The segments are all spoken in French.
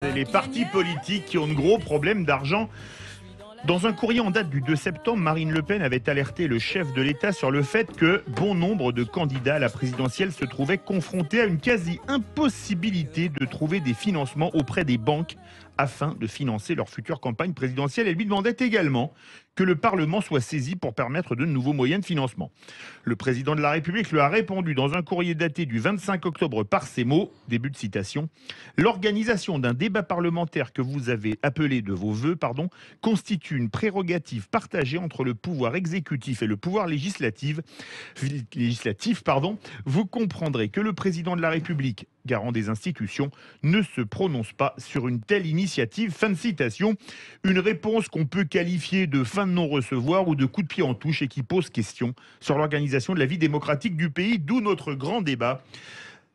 C'est les partis politiques qui ont de gros problèmes d'argent. Dans un courrier en date du 2 septembre, Marine Le Pen avait alerté le chef de l'État sur le fait que bon nombre de candidats à la présidentielle se trouvaient confrontés à une quasi-impossibilité de trouver des financements auprès des banques afin de financer leur future campagne présidentielle. Elle lui demandait également que le Parlement soit saisi pour permettre de nouveaux moyens de financement. Le président de la République lui a répondu dans un courrier daté du 25 octobre par ces mots, début de citation, « L'organisation d'un débat parlementaire que vous avez appelé de vos vœux, constitue une prérogative partagée entre le pouvoir exécutif et le pouvoir législatif. Vous comprendrez que le président de la République, garant des institutions, ne se prononce pas sur une telle initiative. » Fin de citation. Une réponse qu'on peut qualifier de fin de non-recevoir ou de coup de pied en touche et qui pose question sur l'organisation de la vie démocratique du pays, d'où notre grand débat.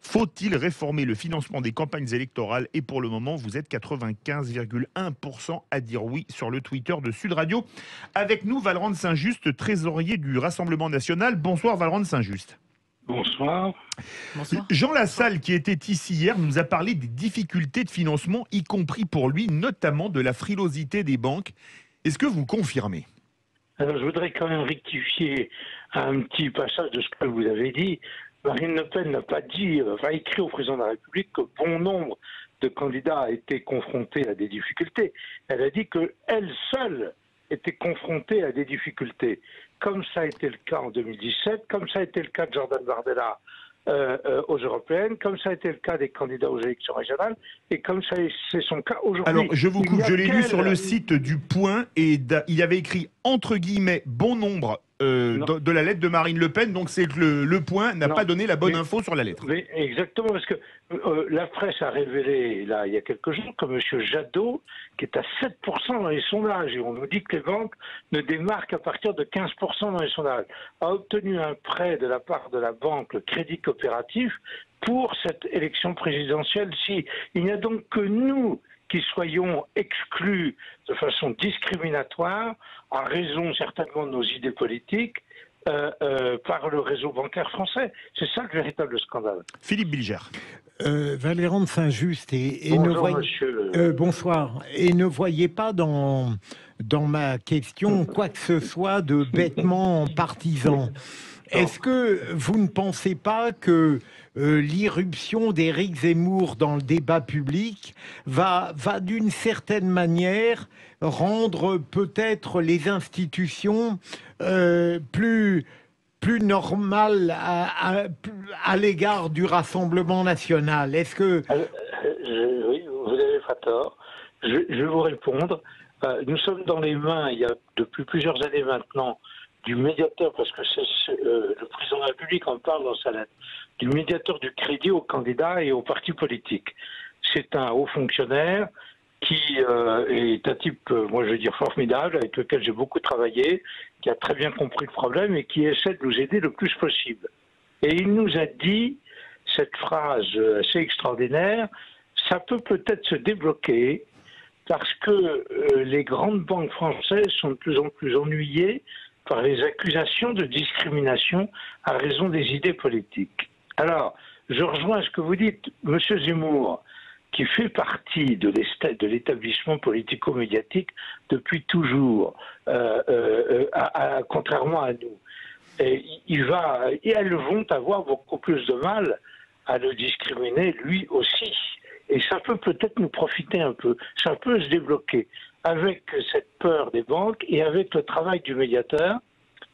Faut-il réformer le financement des campagnes électorales? Et pour le moment, vous êtes 95,1% à dire oui sur le Twitter de Sud Radio. Avec nous, Vallerand de Saint-Just, trésorier du Rassemblement national. Bonsoir Vallerand de Saint-Just. Bonsoir. Bonsoir. Jean Lassalle, qui était ici hier, nous a parlé des difficultés de financement, y compris pour lui, notamment de la frilosité des banques. Est-ce que vous confirmez? Alors, je voudrais quand même rectifier un petit passage de ce que vous avez dit. Marine Le Pen n'a pas dit, écrit au président de la République que bon nombre de candidats a été confrontés à des difficultés. Elle a dit qu'elle seule était confrontée à des difficultés, comme ça a été le cas en 2017, comme ça a été le cas de Jordan Bardella aux européennes, comme ça a été le cas des candidats aux élections régionales, et comme ça c'est son cas aujourd'hui. Alors, je vous coupe, je l'ai lu sur le site du Point, et il y avait écrit, entre guillemets, bon nombre de la lettre de Marine Le Pen, donc c'est que le Point n'a pas donné la bonne info sur la lettre. Mais exactement, parce que la presse a révélé, là, il y a quelques jours, que M. Jadot, qui est à 7% dans les sondages, et on nous dit que les banques ne démarrent qu'à partir de 15% dans les sondages, a obtenu un prêt de la part de la banque, le Crédit Coopératif, pour cette élection présidentielle-ci. Il n'y a donc que nous qui soyons exclus de façon discriminatoire, en raison certainement de nos idées politiques, par le réseau bancaire français. C'est ça le véritable scandale. Philippe Bilger. Vallerand de Saint-Just bonsoir. Et ne voyez pas dans ma question quoi que ce soit de bêtement partisan. Est-ce que vous ne pensez pas que l'irruption d'Éric Zemmour dans le débat public va d'une certaine manière rendre peut-être les institutions plus normales à l'égard du Rassemblement national? Est-ce que... Oui, vous n'avez pas tort. Je vais vous répondre. Nous sommes dans les mains, il y a depuis plusieurs années maintenant, du médiateur, parce que le président de la République en parle dans sa lettre, du médiateur du crédit aux candidats et aux partis politiques. C'est un haut fonctionnaire qui est un type, moi je veux dire, formidable, avec lequel j'ai beaucoup travaillé, qui a très bien compris le problème et qui essaie de nous aider le plus possible. Et il nous a dit cette phrase assez extraordinaire, ça peut peut-être se débloquer parce que les grandes banques françaises sont de plus en plus ennuyées par les accusations de discrimination à raison des idées politiques. Alors, je rejoins ce que vous dites, M. Zemmour, qui fait partie de l'établissement politico-médiatique depuis toujours, contrairement à nous. Et elles vont avoir beaucoup plus de mal à le discriminer, lui aussi. Et ça peut peut-être nous profiter un peu, ça peut se débloquer avec cette peur des banques et avec le travail du médiateur,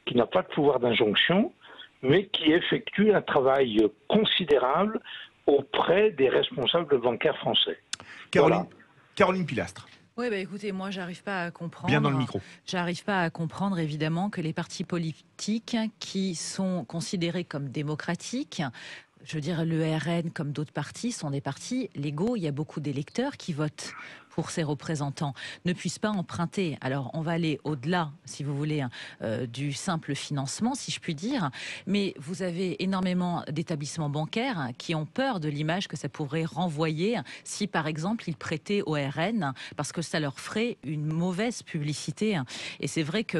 qui n'a pas de pouvoir d'injonction, mais qui effectue un travail considérable auprès des responsables bancaires français. Caroline Pilastre. Oui, écoutez, moi, j'arrive pas à comprendre. Bien dans le micro. J'arrive pas à comprendre, évidemment, que les partis politiques qui sont considérés comme démocratiques, je veux dire, le RN, comme d'autres partis, sont des partis légaux. Il y a beaucoup d'électeurs qui votent pour ses représentants, ne puissent pas emprunter. Alors, on va aller au-delà, si vous voulez, du simple financement, si je puis dire, mais vous avez énormément d'établissements bancaires qui ont peur de l'image que ça pourrait renvoyer si, par exemple, ils prêtaient au RN, parce que ça leur ferait une mauvaise publicité. Et c'est vrai que,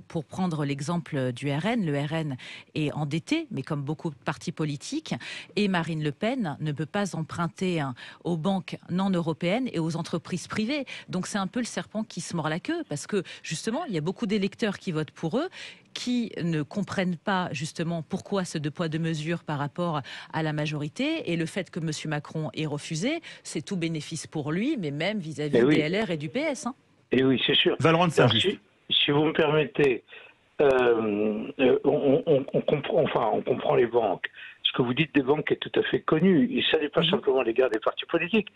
pour prendre l'exemple du RN, le RN est endetté, mais comme beaucoup de partis politiques, et Marine Le Pen ne peut pas emprunter aux banques non européennes et aux entreprises privées. Donc c'est un peu le serpent qui se mord la queue, parce que justement, il y a beaucoup d'électeurs qui votent pour eux, qui ne comprennent pas justement pourquoi ce deux poids deux mesures par rapport à la majorité, et le fait que M. Macron ait refusé, c'est tout bénéfice pour lui, mais même vis-à-vis des LR et du PS. Et oui, c'est sûr. Valorant de Saint-Just. Si vous me permettez, on comprend les banques. Ce que vous dites des banques est tout à fait connu. Et ça n'est pas simplement l'égard des partis politiques.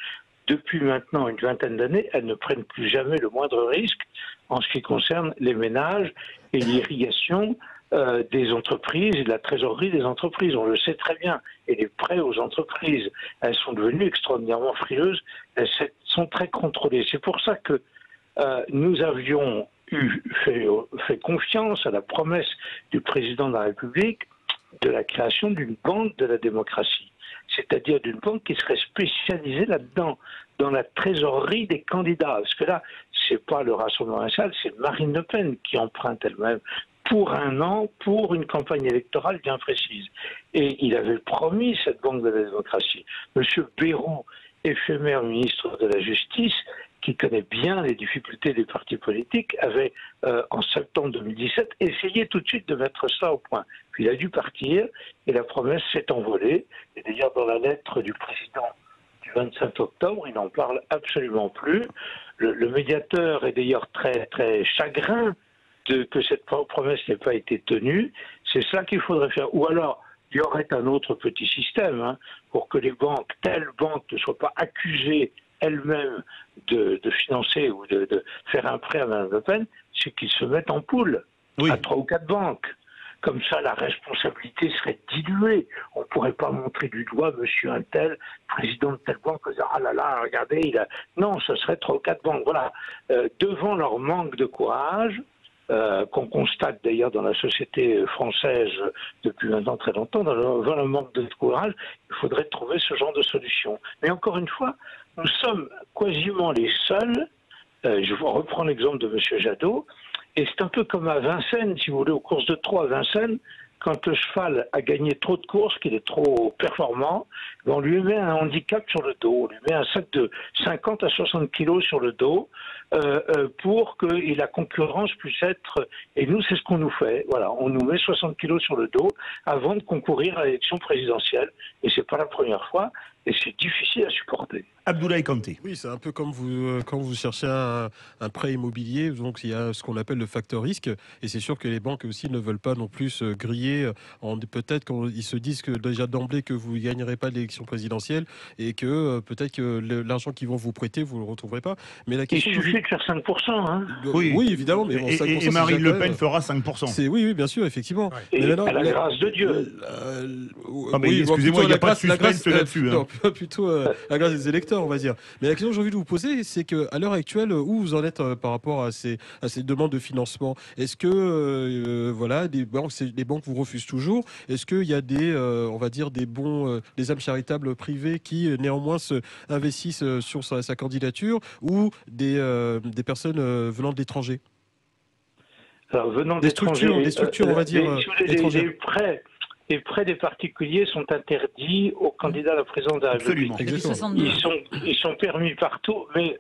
Depuis maintenant une vingtaine d'années, elles ne prennent plus jamais le moindre risque en ce qui concerne les ménages et l'irrigation des entreprises et de la trésorerie des entreprises. On le sait très bien. Et les prêts aux entreprises, elles sont devenues extraordinairement frileuses. Elles sont très contrôlées. C'est pour ça que nous avions fait confiance à la promesse du président de la République de la création d'une banque de la démocratie, c'est-à-dire d'une banque qui serait spécialisée là-dedans, dans la trésorerie des candidats. Parce que là, c'est pas le Rassemblement national, c'est Marine Le Pen qui emprunte elle-même pour un an, pour une campagne électorale bien précise. Et il avait promis cette banque de la démocratie. Monsieur Bayrou, éphémère ministre de la Justice, qui connaît bien les difficultés des partis politiques, avait, en septembre 2017, essayé tout de suite de mettre ça au point. Puis il a dû partir, et la promesse s'est envolée. Et d'ailleurs, dans la lettre du président du 25 octobre, il n'en parle absolument plus. Le médiateur est d'ailleurs très, très chagrin que cette promesse n'ait pas été tenue. C'est ça qu'il faudrait faire. Ou alors, il y aurait un autre petit système pour que les banques, telles banques, ne soient pas accusées elles-mêmes de financer ou de faire un prêt à Mme Le Pen, c'est qu'ils se mettent en poule à 3 ou 4 banques. Comme ça, la responsabilité serait diluée. On ne pourrait pas montrer du doigt monsieur un tel, président de telle banque, et dire « Ah là là, regardez, il a... » Non, ce serait 3 ou 4 banques. Voilà. Devant leur manque de courage, qu'on constate d'ailleurs dans la société française depuis maintenant très longtemps, devant le manque de courage, il faudrait trouver ce genre de solution. Mais encore une fois, nous sommes quasiment les seuls, je vous reprends l'exemple de M. Jadot, et c'est un peu comme à Vincennes, si vous voulez, aux courses de trot à Vincennes, quand le cheval a gagné trop de courses, qu'il est trop performant, on lui met un handicap sur le dos, on lui met un sac de 50 à 60 kilos sur le dos pour que la concurrence puisse être... Et nous, c'est ce qu'on nous fait. Voilà, on nous met 60 kilos sur le dos avant de concourir à l'élection présidentielle. Et c'est pas la première fois, et c'est difficile à supporter. Abdoulaye Kanté. Oui, c'est un peu comme quand vous cherchez un prêt immobilier, donc il y a ce qu'on appelle le facteur risque, et c'est sûr que les banques aussi ne veulent pas non plus se griller, peut-être qu'ils se disent que déjà d'emblée que vous ne gagnerez pas l'élection présidentielle, et que peut-être que l'argent qu'ils vont vous prêter, vous ne le retrouverez pas. Mais la question... Il suffit de faire 5%. Oui, évidemment. Mais bon, 5%, et Marine Le Pen fera 5%. Oui, bien sûr, effectivement. Et mais maintenant, à la grâce de Dieu. Excusez-moi, il n'y a pas de suspense là-dessus. Plutôt la grâce des électeurs, on va dire. Mais la question que j'ai envie de vous poser, c'est qu'à l'heure actuelle, où vous en êtes par rapport à ces demandes de financement? Est-ce que les banques vous refusent toujours? Est-ce qu'il y a on va dire des âmes charitables privées qui néanmoins investissent sur sa candidature, ou des personnes venant de l'étranger? Alors, venant des structures, on va dire, étrangères. Les prêts des particuliers sont interdits aux candidats à la présidence de la République. Ils sont permis partout, mais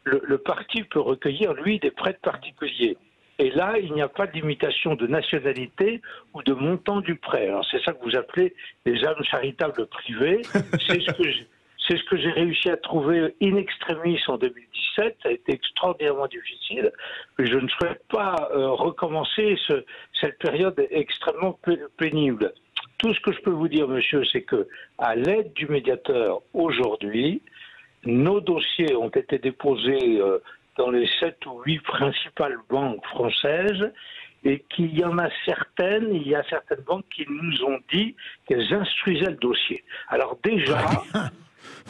le parti peut recueillir, lui, des prêts de particuliers. Et là, il n'y a pas de limitation de nationalité ou de montant du prêt. Alors, c'est ça que vous appelez les âmes charitables privées. C'est ce que j'ai réussi à trouver in extremis en 2017. Ça a été extraordinairement difficile. Mais je ne souhaite pas recommencer cette période extrêmement pénible. Tout ce que je peux vous dire, monsieur, c'est que à l'aide du médiateur aujourd'hui, nos dossiers ont été déposés dans les 7 ou 8 principales banques françaises, et qu'il y en a certaines, il y a certaines banques qui nous ont dit qu'elles instruisaient le dossier. Alors déjà,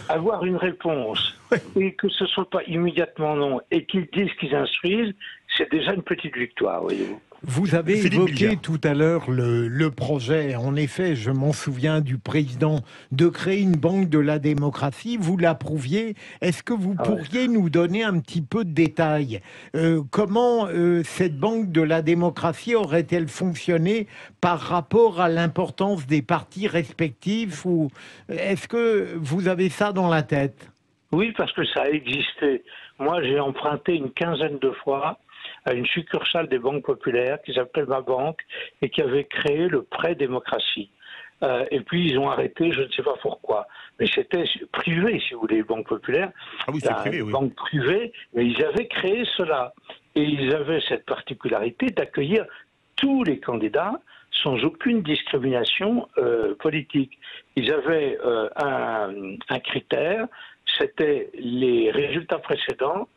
avoir une réponse et que ce ne soit pas immédiatement non et qu'ils disent qu'ils instruisent, c'est déjà une petite victoire, voyez-vous. Vous avez Philippe évoqué Bilger. tout à l'heure le projet, en effet, je m'en souviens, du président de créer une banque de la démocratie. Vous l'approuviez. Est-ce que vous Ah ouais. pourriez nous donner un petit peu de détails? Comment cette banque de la démocratie aurait-elle fonctionné par rapport à l'importance des partis respectifs? Ou est-ce que vous avez ça dans la tête? Oui, parce que ça a existé. Moi, j'ai emprunté une quinzaine de fois à une succursale des banques populaires qui s'appelait Ma Banque et qui avait créé le prêt démocratie. Et puis ils ont arrêté, je ne sais pas pourquoi. Mais c'était privé, si vous voulez, les banques populaires. Ah oui, c'est privé, oui. Banque privée, mais ils avaient créé cela. Et ils avaient cette particularité d'accueillir tous les candidats sans aucune discrimination politique. Ils avaient un critère, c'était les résultats précédents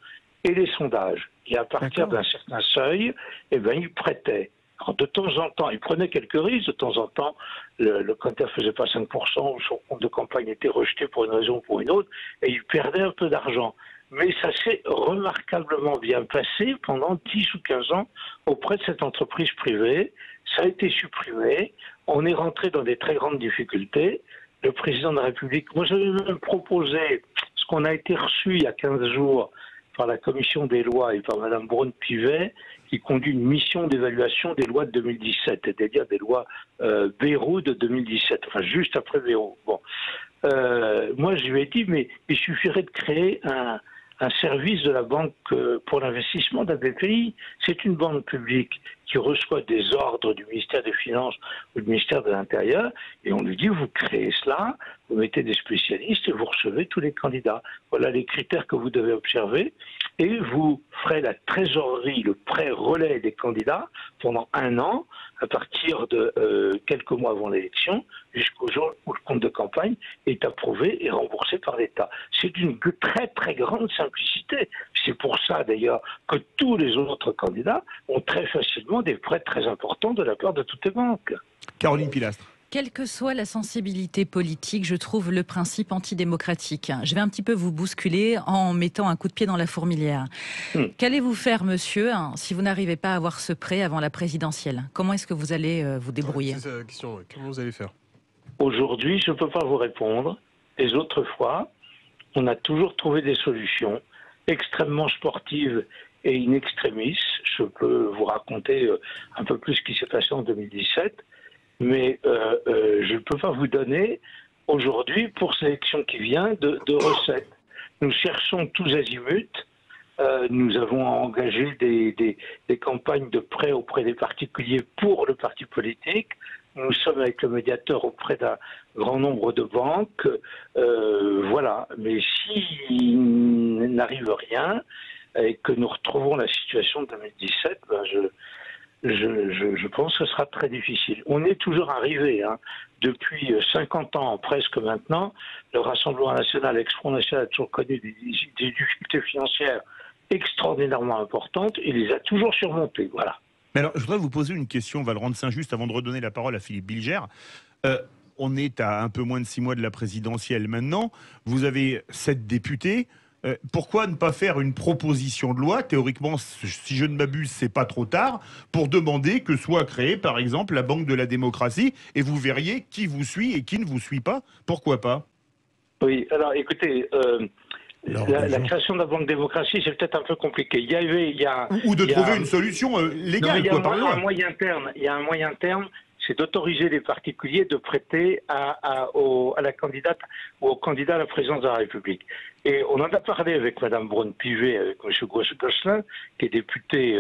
et les sondages. Et à partir d'un certain seuil, eh ben, ils prêtaient. Alors, de temps en temps, ils prenaient quelques risques. De temps en temps, le candidat ne faisait pas 5%, ou son compte de campagne était rejeté pour une raison ou pour une autre, et ils perdaient un peu d'argent. Mais ça s'est remarquablement bien passé pendant 10 ou 15 ans auprès de cette entreprise privée. Ça a été supprimé. On est rentré dans des très grandes difficultés. Le président de la République, moi j'avais même proposé, ce qu'on a été reçu il y a 15 jours par la commission des lois et par Mme Braun-Pivet, qui conduit une mission d'évaluation des lois de 2017, c'est-à-dire des lois Bayrou de 2017, enfin juste après Bayrou. Bon. Moi je lui ai dit, mais il suffirait de créer un service de la Banque pour l'investissement de la BPI. C'est une banque publique qui reçoit des ordres du ministère des Finances ou du ministère de l'Intérieur, et on lui dit, vous créez cela, vous mettez des spécialistes et vous recevez tous les candidats. Voilà les critères que vous devez observer, et vous ferez la trésorerie, le prêt relais des candidats pendant 1 an, à partir de quelques mois avant l'élection, jusqu'au jour où le compte de campagne est approuvé et remboursé par l'État. C'est d'une très très grande simplicité. C'est pour ça d'ailleurs que tous les autres candidats ont très facilement des prêts très importants de la part de toutes les banques. Caroline Pilastre. Quelle que soit la sensibilité politique, je trouve le principe antidémocratique. Je vais un petit peu vous bousculer en mettant un coup de pied dans la fourmilière. Qu'allez-vous faire, monsieur, si vous n'arrivez pas à avoir ce prêt avant la présidentielle? Comment est-ce que vous allez vous débrouiller? C'est ça la question, ouais. Comment vous allez faire? Aujourd'hui, je ne peux pas vous répondre. Les autres fois, on a toujours trouvé des solutions extrêmement sportives et in extremis. Je peux vous raconter un peu plus ce qui s'est passé en 2017. Mais je ne peux pas vous donner aujourd'hui, pour cette élection qui vient, de recettes. Nous cherchons tous azimuts. Nous avons engagé des campagnes de prêt auprès des particuliers pour le parti politique. Nous sommes avec le médiateur auprès d'un grand nombre de banques. Voilà. Mais s'il n'arrive rien et que nous retrouvons la situation de 2017, ben je pense que ce sera très difficile. On est toujours arrivé, depuis 50 ans presque maintenant, le Rassemblement national, ex-Front national, a toujours connu des difficultés financières extraordinairement importantes et les a toujours surmontées. Voilà. Mais alors, je voudrais vous poser une question, Valrand de Saint-Just, avant de redonner la parole à Philippe Bilger. On est à un peu moins de 6 mois de la présidentielle maintenant. Vous avez 7 députés. Pourquoi ne pas faire une proposition de loi, théoriquement, si je ne m'abuse, c'est pas trop tard, pour demander que soit créée, par exemple, la Banque de la démocratie, et vous verriez qui vous suit et qui ne vous suit pas. Pourquoi pas? Oui, alors écoutez, la création de la Banque de démocratie, c'est peut-être un peu compliqué. Il y a Ou de trouver une solution légale, non, par loi. un moyen terme. Il y a un moyen terme. C'est d'autoriser les particuliers de prêter à la candidate ou au candidat à la présidence de la République. Et on en a parlé avec Mme Braun-Pivet, avec M. Gosselin, qui est député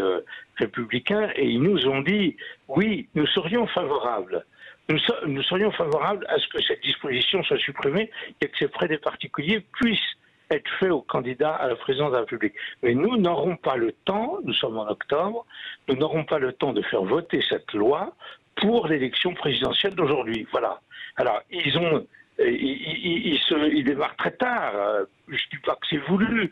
républicain, et ils nous ont dit, oui, nous serions favorables. Nous serions favorables à ce que cette disposition soit supprimée et que ces prêts des particuliers puissent être faits aux candidats à la présidence de la République. Mais nous n'aurons pas le temps, nous sommes en octobre, nous n'aurons pas le temps de faire voter cette loi pour l'élection présidentielle d'aujourd'hui. Voilà. Alors, ils démarrent très tard. Je ne dis pas que c'est voulu.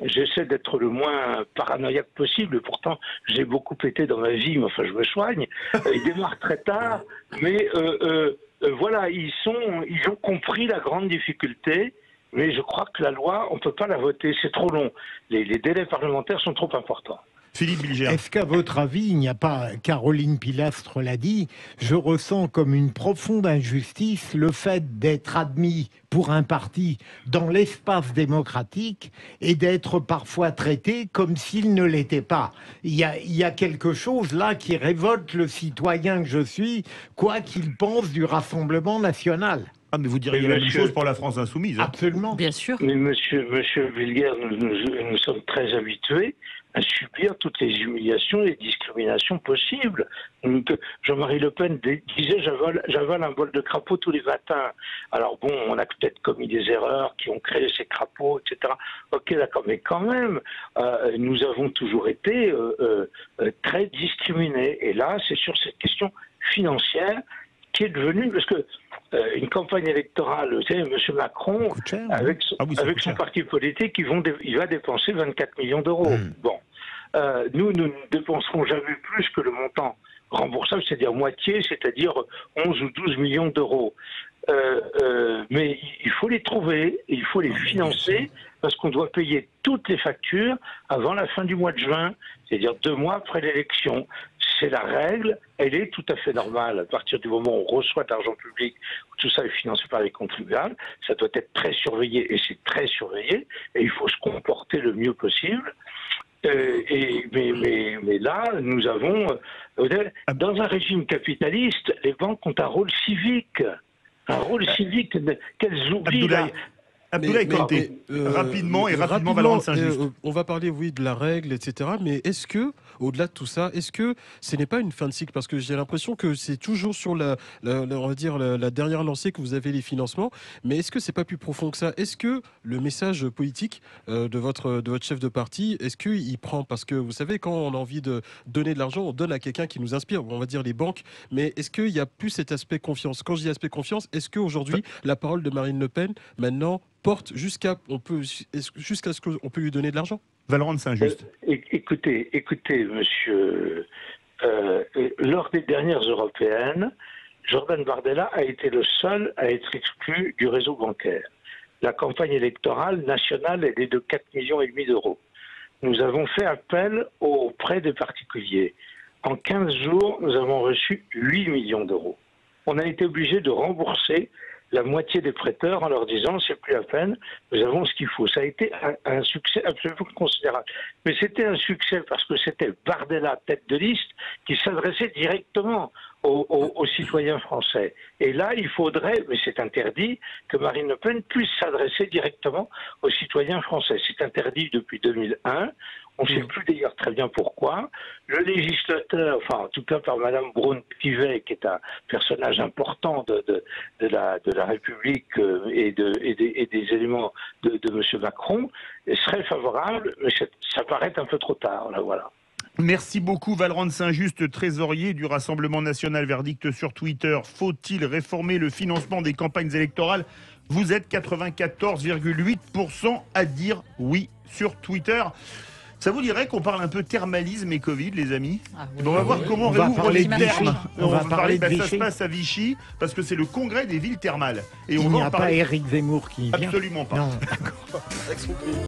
J'essaie d'être le moins paranoïaque possible. Et pourtant, j'ai beaucoup pété dans ma vie, mais enfin, je me soigne. Ils démarrent très tard. Mais voilà, ils ont compris la grande difficulté mais je crois que la loi, on ne peut pas la voter, c'est trop long. Les délais parlementaires sont trop importants. Philippe Bilger. Est-ce qu'à votre avis, il n'y a pas, Caroline Pilastre l'a dit, je ressens comme une profonde injustice le fait d'être admis pour un parti dans l'espace démocratique et d'être parfois traité comme s'il ne l'était pas. Il y a quelque chose là qui révolte le citoyen que je suis, quoi qu'il pense du Rassemblement national. Ah, mais vous diriez Mais la même monsieur- chose pour la France insoumise. Hein. Absolument. Bien sûr. Mais monsieur Vulgaire, nous sommes très habitués à subir toutes les humiliations et discriminations possibles. Donc, Jean-Marie Le Pen disait j'avale un bol de crapaud tous les matins. Alors bon, on a peut-être commis des erreurs qui ont créé ces crapauds, etc. Ok, d'accord, mais quand même, nous avons toujours été très discriminés. Et là, c'est sur cette question financière qui est devenue, parce que une campagne électorale, vous savez, M. Macron, Coûte cher, avec Ah oui, ça avec coûte son cher. parti politique, il va dépenser 24 millions d'euros. Bon, nous ne dépenserons jamais plus que le montant remboursable, c'est-à-dire moitié, c'est-à-dire 11 ou 12 millions d'euros. Mais il faut les trouver, et il faut les financer, parce qu'on doit payer toutes les factures avant la fin du mois de juin, c'est-à-dire 2 mois après l'élection. C'est la règle, elle est tout à fait normale. À partir du moment où on reçoit de l'argent public, où tout ça est financé par les contribuables, ça doit être très surveillé, et c'est très surveillé, et il faut se comporter le mieux possible. Mais là, nous avons, dans un régime capitaliste, les banques ont un rôle civique. Un rôle civique qu'elles oublient. Abdoulaye Kanté, rapidement Valorant Saint-Just. On va parler, oui, de la règle, etc. Mais est-ce que, au-delà de tout ça, est-ce que ce n'est pas une fin de cycle? Parce que j'ai l'impression que c'est toujours sur on va dire la dernière lancée que vous avez les financements. Mais est-ce que c'est pas plus profond que ça? Est-ce que le message politique de votre chef de parti, est-ce qu'il prend? Parce que vous savez, quand on a envie de donner de l'argent, on donne à quelqu'un qui nous inspire. On va dire les banques. Mais est-ce qu'il y a plus cet aspect confiance? Quand je dis aspect confiance, est-ce qu'aujourd'hui, la parole de Marine Le Pen, maintenant, porte jusqu'à ce qu'on peut lui donner de l'argent? Valorant Saint-Just. Écoutez, monsieur, lors des dernières européennes, Jordan Bardella a été le seul à être exclu du réseau bancaire. La campagne électorale nationale, elle est de 4,5 millions d'euros. Nous avons fait appel aux prêts des particuliers. En 15 jours, nous avons reçu 8 millions d'euros. On a été obligé de rembourser la moitié des prêteurs en leur disant c'est plus la peine, nous avons ce qu'il faut. Ça a été un succès absolument considérable. Mais c'était un succès parce que c'était Bardella, tête de liste, qui s'adressait directement aux citoyens français. Et là, il faudrait, mais c'est interdit, que Marine Le Pen puisse s'adresser directement aux citoyens français. C'est interdit depuis 2001. On ne sait plus d'ailleurs très bien pourquoi. Le législateur, enfin en tout cas par Madame Braun-Pivet, qui est un personnage important de la République et des éléments de M. Macron, serait favorable, mais ça paraît un peu trop tard. Là, voilà. Merci beaucoup Valorant Saint-Just, trésorier du Rassemblement National. Verdict sur Twitter. Faut-il réformer le financement des campagnes électorales? Vous êtes 94,8% à dire oui sur Twitter. Ça vous dirait qu'on parle un peu thermalisme et Covid, les amis? On va voir comment on réouvre les thermes. On va parler de ça Vichy. se passe à Vichy, parce que c'est le congrès des villes thermales. Et Il on n'y va a en pas parler. Éric Zemmour qui vient. Absolument pas. Non.